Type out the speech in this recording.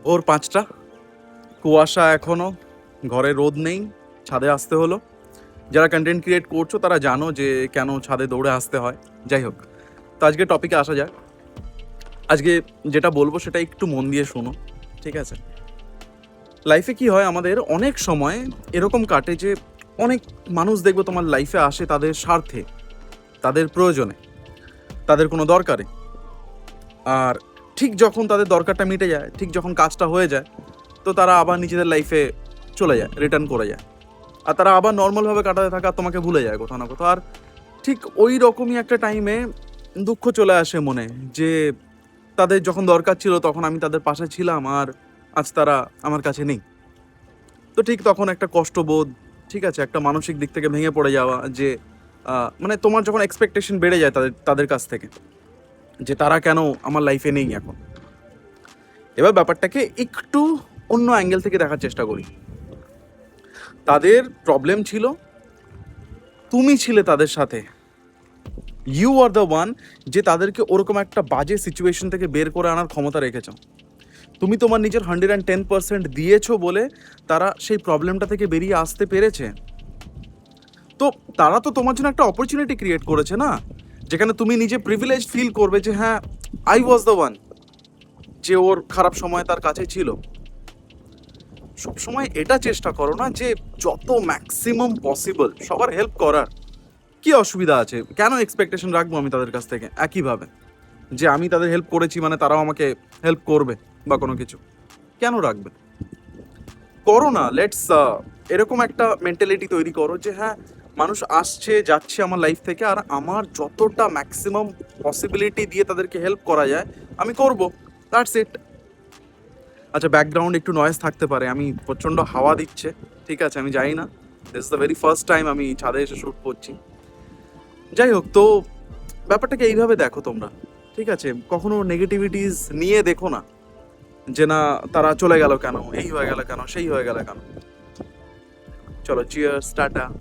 ভোর 5টা, কুয়াশা এখনো, ঘরে রোদ নেই, ছাদে আসতে হলো। যারা কন্টেন্ট ক্রিয়েট করছো তারা জানো যে কেন ছাদে দৌড়ে আসতে হয়। যাই হোক, তো আজকে টপিকে আসা যাক। আজকে যেটা বলবো সেটা একটু মন দিয়ে শোনো, ঠিক আছে? লাইফে কি হয়, আমাদের অনেক সময় এরকম কাটে যে অনেক মানুষ দেখবো তোমার লাইফে আসে তাদের স্বার্থে, তাদের প্রয়োজনে, তাদের কোনো দরকারে। আর ঠিক যখন তাদের দরকারটা মিটে যায়, ঠিক যখন কাজটা হয়ে যায়, তো তারা আবার নিজেদের লাইফে চলে যায়, রিটার্ন করে যায়। আর তারা আবার নর্মালভাবে কাটাতে থাকে আর তোমাকে ভুলে যায় কোথাও না কোথাও। আর ঠিক ওই রকমই একটা টাইমে দুঃখ চলে আসে মনে, যে তাদের যখন দরকার ছিল তখন আমি তাদের পাশে ছিলাম আর আজ তারা আমার কাছে নেই। তো ঠিক তখন একটা কষ্টবোধ, ঠিক আছে, একটা মানসিক দিক থেকে ভেঙে পড়ে যাওয়া, যে মানে তোমার যখন এক্সপেকটেশন বেড়ে যায় তাদের তাদের কাছ থেকে, যে তারা কেন আমার লাইফে নেই এখন। এবার ব্যাপারটাকে একটু অন্য অ্যাঙ্গেল থেকে দেখার চেষ্টা করি। তাদের প্রবলেম ছিল, তুমি ছিলে তাদের সাথে, ইউ আর দ্য ওয়ান, যে তাদেরকে ওরকম একটা বাজে সিচুয়েশন থেকে বের করে আনার ক্ষমতা রেখেছ। তুমি তোমার নিজের 110% দিয়েছো বলে তারা সেই প্রবলেমটা থেকে বেরিয়ে আসতে পেরেছে। তো তারা তো তোমার জন্য একটা অপরচুনিটি ক্রিয়েট করেছে না, যেখানে তুমি নিজে প্রিভিলেজ ফিল করবে যে হ্যাঁ, আই ওয়াজ দ্য ওয়ান, যে ওর খারাপ সময় তার কাছে ছিল। সবসময় এটা চেষ্টা করো না যে যত ম্যাক্সিমাম পসিবল সবার হেল্প করার। কি অসুবিধা আছে? কেন এক্সপেকটেশন রাখবো আমি তাদের কাছ থেকে একইভাবে, যে আমি তাদের হেল্প করেছি মানে তারাও আমাকে হেল্প করবে বা কোনো কিছু? কেন রাখবে? করো না। লেটস এরকম একটা মেন্টালিটি তৈরি করো যে হ্যাঁ, মানুষ আসছে যাচ্ছে আমার লাইফ থেকে, আর আমার যতটা ম্যাক্সিমাম পসিবিলিটি দিয়ে তাদেরকে হেল্প করা যায় আমি করব। That's it. আচ্ছা, ব্যাকগ্রাউন্ড একটু নয়েজ থাকতে পারে, আমি প্রচণ্ড হাওয়া দিচ্ছে, ঠিক আছে? আমি জানি না, this is the very first time আমি ছাদে এসে শ্যুট করছি। যাই হোক, তো ব্যাপারটাকে এইভাবে দেখো তোমরা, ঠিক আছে? কখনো নেগেটিভিটিস নিয়ে দেখো না, যে না তারা চলে গেল কেন, এই হয়ে গেল কেন, সেই হয়ে গেল কেন। চলো, চিয়ার্স, টাটা।